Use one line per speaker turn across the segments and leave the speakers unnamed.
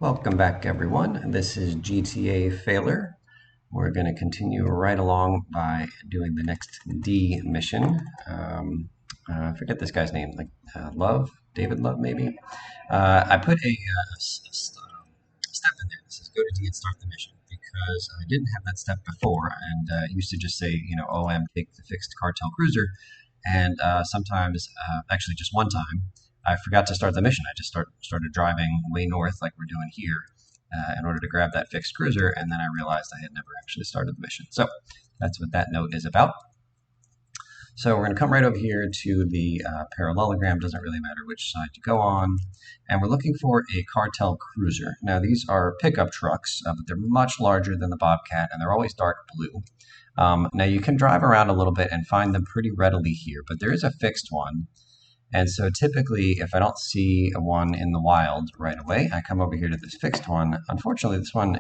Welcome back, everyone. This is GTA Failure. We're going to continue right along by doing the next D mission. I forget this guy's name, like Love, David Love, maybe. I put a step in there that says go to D and start the mission because I didn't have that step before, and it used to just say, OM, take the fixed Cartel Cruiser. And sometimes, actually, just one time, I forgot to start the mission. I just started driving way north, like we're doing here, in order to grab that fixed cruiser, and then I realized I had never actually started the mission. So that's what that note is about. So we're going to come right over here to the parallelogram. Doesn't really matter which side you go on. And we're looking for a Cartel Cruiser. Now, these are pickup trucks, but they're much larger than the Bobcat, and they're always dark blue. Now, you can drive around a little bit and find them pretty readily here, but there is a fixed one. And so typically, if I don't see one in the wild right away, I come over here to this fixed one. Unfortunately, this one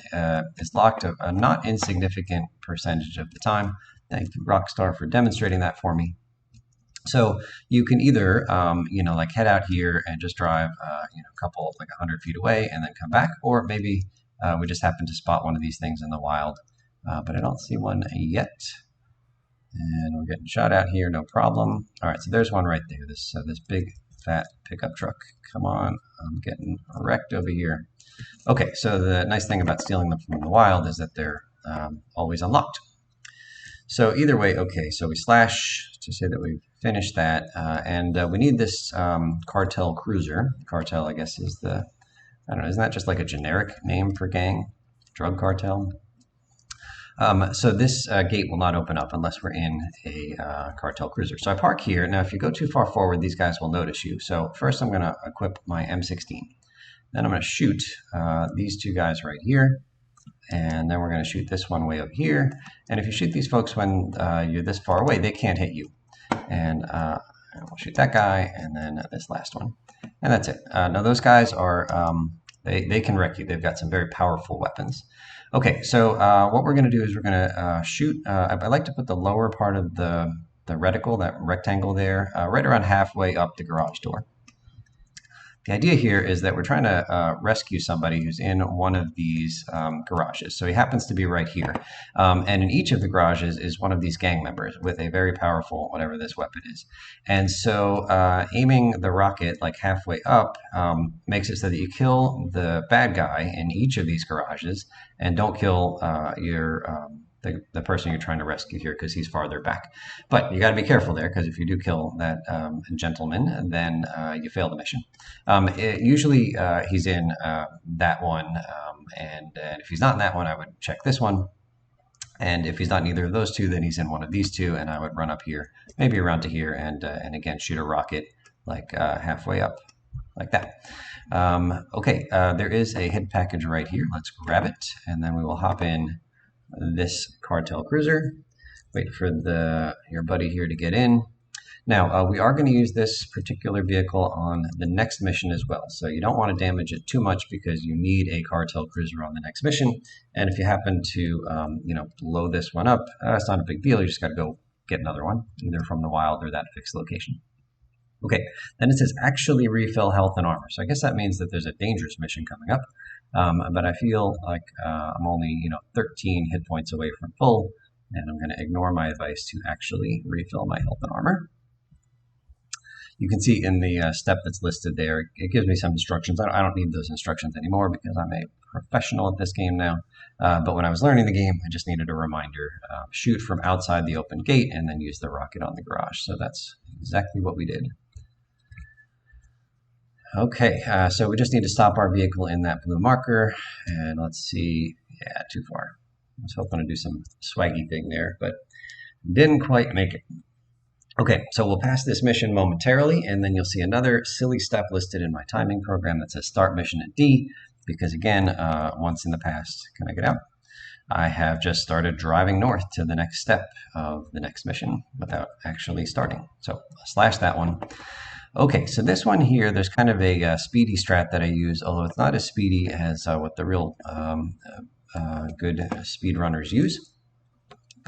is locked a not insignificant percentage of the time. Thank you, Rockstar, for demonstrating that for me. So you can either, like head out here and just drive, a couple, like 100 feet away and then come back, or maybe we just happen to spot one of these things in the wild, but I don't see one yet. And we're getting shot out here, no problem. All right, so there's one right there, this big fat pickup truck. Come on, I'm getting wrecked over here. Okay, so the nice thing about stealing them from the wild is that they're always unlocked. So either way, okay, so we slash to say that we've finished that, and we need this Cartel Cruiser. Cartel, I guess, is I don't know, isn't that just like a generic name for gang? Drug cartel? So this gate will not open up unless we're in a Cartel Cruiser. So I park here. Now, if you go too far forward, these guys will notice you. So first I'm going to equip my M16. Then I'm going to shoot these two guys right here. And then we're going to shoot this one way over here. And if you shoot these folks when you're this far away, they can't hit you. And we'll shoot that guy and then this last one. And that's it. Now those guys are, they can wreck you. They've got some very powerful weapons. Okay, so what we're going to do is we're going to shoot. I like to put the lower part of the reticle, that rectangle there, right around halfway up the garage door. The idea here is that we're trying to rescue somebody who's in one of these garages. So he happens to be right here. And in each of the garages is one of these gang members with a very powerful, whatever this weapon is. And so aiming the rocket like halfway up makes it so that you kill the bad guy in each of these garages and don't kill the person you're trying to rescue here because he's farther back. But you got to be careful there because if you do kill that gentleman, then you fail the mission. Usually he's in that one, and if he's not in that one, I would check this one. And if he's not in either of those two, then he's in one of these two, and I would run up here, maybe around to here, and again shoot a rocket like halfway up, like that. Okay, there is a hid package right here. Let's grab it, and then we will hop in this Cartel Cruiser. Wait for your buddy here to get in. Now, we are going to use this particular vehicle on the next mission as well. So you don't want to damage it too much because you need a Cartel Cruiser on the next mission. And if you happen to, blow this one up, it's not a big deal. You just got to go get another one, either from the wild or that fixed location. Okay, then it says actually refill health and armor. So I guess that means that there's a dangerous mission coming up. But I feel like I'm only, 13 hit points away from full, and I'm going to ignore my advice to actually refill my health and armor. You can see in the step that's listed there, it gives me some instructions. I don't need those instructions anymore because I'm a professional at this game now. But when I was learning the game, I just needed a reminder. Shoot from outside the open gate and then use the rocket on the garage. So that's exactly what we did. Okay, so we just need to stop our vehicle in that blue marker. And let's see. Yeah, too far. I was hoping to do some swaggy thing there, but didn't quite make it. Okay, so we'll pass this mission momentarily, and then you'll see another silly step listed in my timing program that says start mission at D, because again, once in the past, can I get out? I have just started driving north to the next step of the next mission without actually starting. So I'll slash that one. Okay, so this one here, there's kind of a speedy strat that I use, although it's not as speedy as what the real good speedrunners use.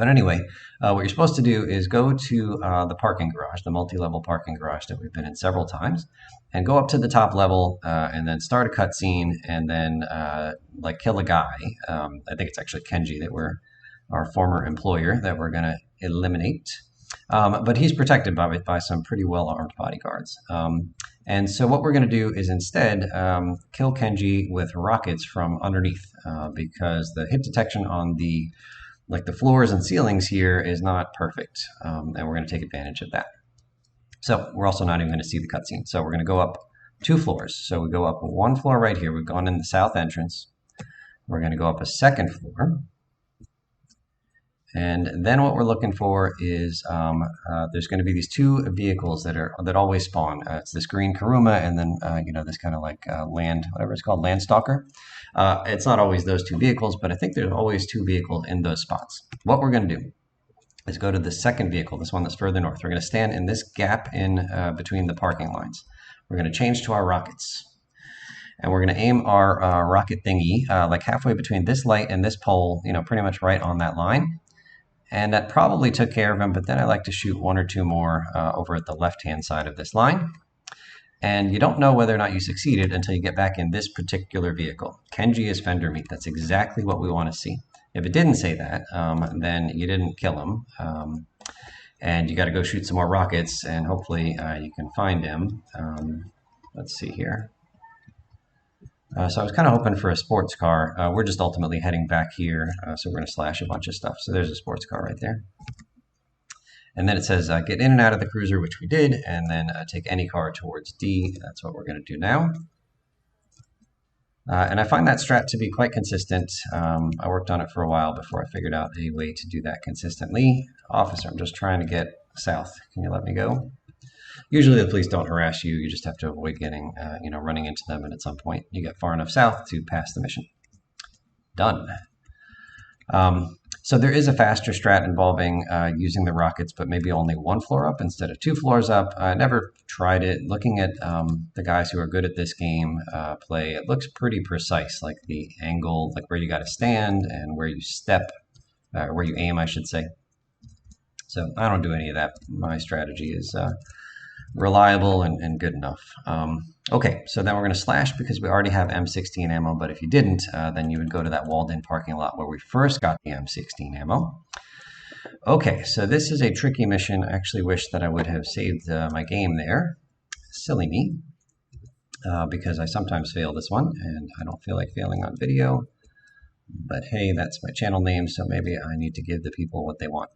But anyway, what you're supposed to do is go to the parking garage, the multi-level parking garage that we've been in several times, and go up to the top level and then start a cutscene and then like kill a guy. I think it's actually Kenji that we're our former employer that we're going to eliminate. But he's protected by some pretty well-armed bodyguards. And so what we're going to do is instead kill Kenji with rockets from underneath because the hit detection on the floors and ceilings here is not perfect, and we're going to take advantage of that. So we're also not even going to see the cutscene. So we're going to go up 2 floors. So we go up 1 floor right here. We've gone in the south entrance. We're going to go up a 2nd floor. And then what we're looking for is there's going to be these 2 vehicles that always spawn. It's this green Karuma and then this kind of like land, whatever it's called, land stalker. It's not always those 2 vehicles, but I think there's always 2 vehicles in those spots. What we're going to do is go to the 2nd vehicle, this one that's further north. We're going to stand in this gap in between the parking lines. We're going to change to our rockets. And we're going to aim our rocket thingy like halfway between this light and this pole, pretty much right on that line. And that probably took care of him, but then I like to shoot 1 or 2 more over at the left-hand side of this line. And you don't know whether or not you succeeded until you get back in this particular vehicle. Kenji is fender meat. That's exactly what we want to see. If it didn't say that, then you didn't kill him. And you got to go shoot some more rockets, and hopefully you can find him. Let's see here. So I was kind of hoping for a sports car. We're just ultimately heading back here, so we're going to slash a bunch of stuff. So there's a sports car right there. And then it says get in and out of the cruiser, which we did, and then take any car towards D. That's what we're going to do now. And I find that strat to be quite consistent. I worked on it for a while before I figured out a way to do that consistently. Officer, I'm just trying to get south. Can you let me go? Usually the police don't harass you. You just have to avoid getting, running into them. And at some point you get far enough south to pass the mission. Done. So there is a faster strat involving using the rockets, but maybe only 1 floor up instead of 2 floors up. I never tried it. Looking at the guys who are good at this game play, it looks pretty precise, like the angle, like where you got to stand and where you step, or where you aim, I should say. So I don't do any of that. My strategy is reliable and good enough. Okay, so then we're going to slash because we already have M16 ammo, but if you didn't, then you would go to that walled-in parking lot where we first got the M16 ammo. Okay, so this is a tricky mission. I actually wish that I would have saved my game there. Silly me, because I sometimes fail this one, and I don't feel like failing on video. But hey, that's my channel name, so maybe I need to give the people what they want.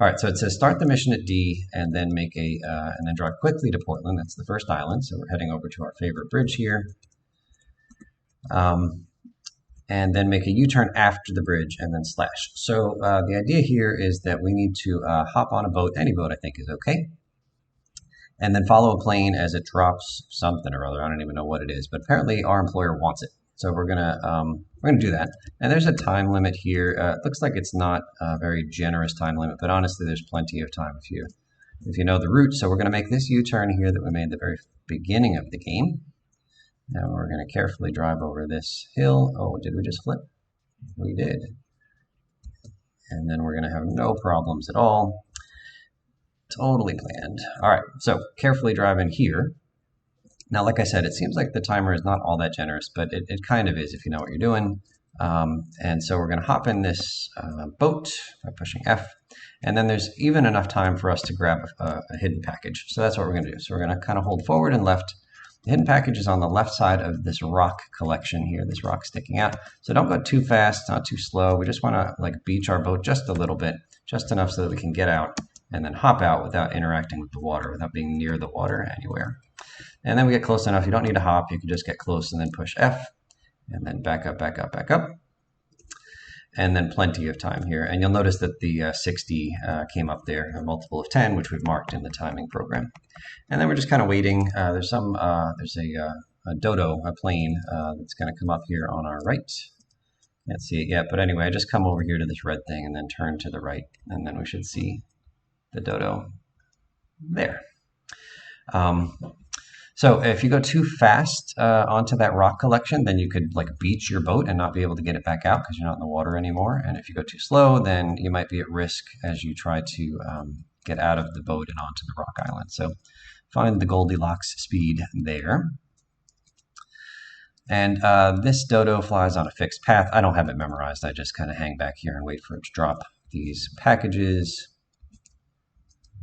All right, so it says start the mission at D and then make and then drive quickly to Portland. That's the first island. So we're heading over to our favorite bridge here. And then make a U-turn after the bridge and then slash. So the idea here is that we need to hop on a boat. Any boat I think is okay. And then follow a plane as it drops something or other. I don't even know what it is, but apparently our employer wants it. So we're gonna do that. And there's a time limit here. It looks like it's not a very generous time limit, but honestly, there's plenty of time if you know the route. So we're gonna make this U-turn here that we made at the very beginning of the game. Now we're gonna carefully drive over this hill. Oh, did we just flip? We did. And then we're gonna have no problems at all. Totally planned. All right, so carefully drive in here. Now, like I said, it seems like the timer is not all that generous, but it kind of is if you know what you're doing. And so we're going to hop in this boat by pushing F. And then there's even enough time for us to grab a hidden package. So that's what we're going to do. So we're going to kind of hold forward and left. The hidden package is on the left side of this rock collection here, this rock sticking out. So don't go too fast, not too slow. We just want to like beach our boat just a little bit, just enough so that we can get out and then hop out without interacting with the water, without being near the water anywhere. And then we get close enough. You don't need to hop. You can just get close and then push F and then back up, back up, back up. And then plenty of time here. And you'll notice that the 60 came up there, a multiple of 10, which we've marked in the timing program. And then we're just kind of waiting. There's a dodo, a plane that's going to come up here on our right. Can't see it yet, but anyway, I just come over here to this red thing and then turn to the right, and then we should see the dodo there. So if you go too fast onto that rock collection, then you could like beach your boat and not be able to get it back out because you're not in the water anymore. And if you go too slow, then you might be at risk as you try to get out of the boat and onto the rock island. So find the Goldilocks speed there. And this dodo flies on a fixed path. I don't have it memorized. I just kind of hang back here and wait for it to drop these packages.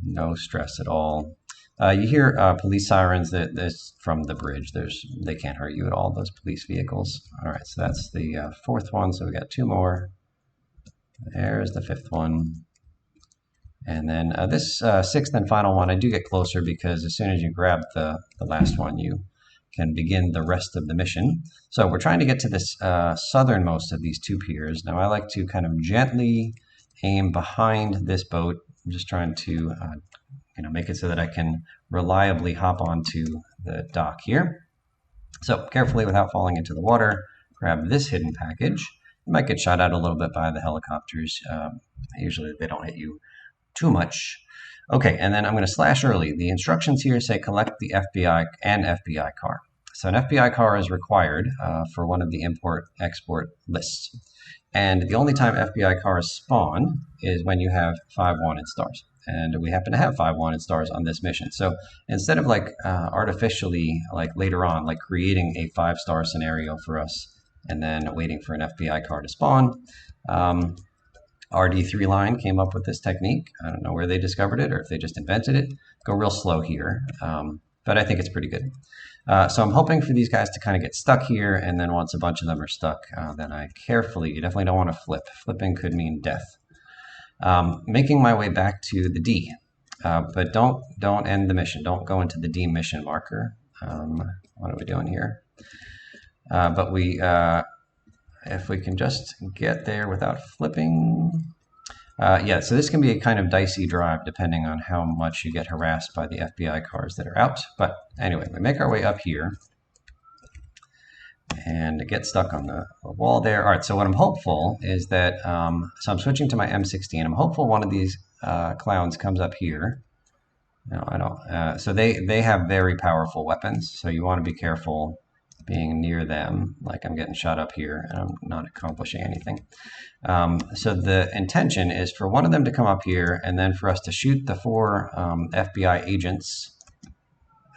No stress at all. You hear police sirens that's from the bridge. They can't hurt you at all, those police vehicles. All right, so that's the fourth one. So we got two more. There's the fifth one. And then this sixth and final one, I do get closer because as soon as you grab the last one, you can begin the rest of the mission. So we're trying to get to this southernmost of these two piers. Now I like to kind of gently aim behind this boat. I'm just trying to make it so that I can reliably hop onto the dock here. So carefully, without falling into the water, grab this hidden package. You might get shot at a little bit by the helicopters. Usually they don't hit you too much. Okay, and then I'm going to slash early. The instructions here say collect the FBI car. So an FBI car is required for one of the import-export lists. And the only time FBI cars spawn is when you have 5 wanted stars. And we happen to have 5 wanted stars on this mission. So instead of artificially, later on, creating a 5-star scenario for us and then waiting for an FBI car to spawn, RD3 line came up with this technique. I don't know where they discovered it or if they just invented it. Go real slow here, but I think it's pretty good. So I'm hoping for these guys to kind of get stuck here, and then once a bunch of them are stuck, then I carefully, you definitely don't want to flip. Flipping could mean death. Making my way back to the D, but don't end the mission. Don't go into the D mission marker. What are we doing here? But if we can just get there without flipping. Yeah, so this can be a kind of dicey drive depending on how much you get harassed by the FBI cars that are out. But anyway, we make our way up here and get stuck on the wall there. All right, so what I'm hopeful is that, so I'm switching to my M16. I'm hopeful one of these clowns comes up here. No, I don't. So they have very powerful weapons, so you want to be careful being near them. Like I'm getting shot up here and I'm not accomplishing anything. So the intention is for one of them to come up here and then for us to shoot the 4 FBI agents.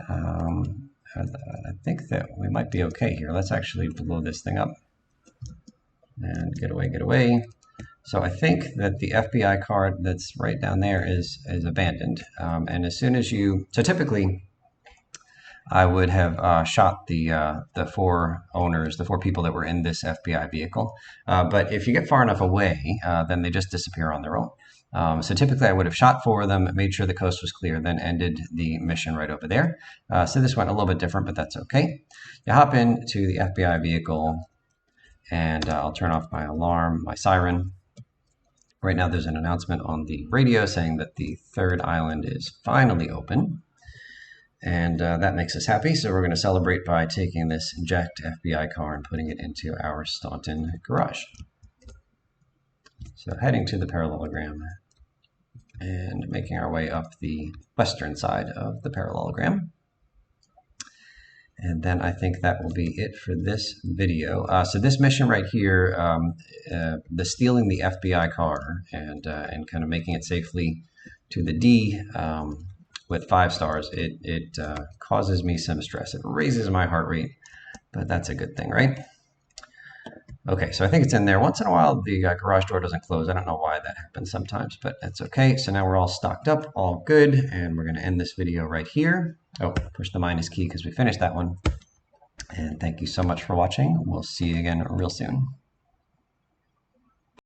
I think that we might be okay here. Let's actually blow this thing up and get away. So I think that the FBI car that's right down there is abandoned. And as soon as so typically I would have shot the 4 owners, the 4 people that were in this FBI vehicle. But if you get far enough away, then they just disappear on their own. So typically I would have shot 4 of them, made sure the coast was clear, then ended the mission right over there. So this went a little bit different, but that's okay. You hop into the FBI vehicle, and I'll turn off my alarm, my siren. Right now there's an announcement on the radio saying that the 3rd island is finally open. And that makes us happy, so we're going to celebrate by taking this jacked FBI car and putting it into our Staunton garage. So heading to the parallelogram and making our way up the western side of the parallelogram. And then I think that will be it for this video. So this mission right here, the stealing the FBI car and kind of making it safely to the D, with 5 stars, it causes me some stress. It raises my heart rate, but that's a good thing, right? Okay, so I think it's in there. Once in a while, the garage door doesn't close. I don't know why that happens sometimes, but that's okay. So now we're all stocked up, all good, and we're going to end this video right here. Oh, push the minus key because we finished that one. And thank you so much for watching. We'll see you again real soon.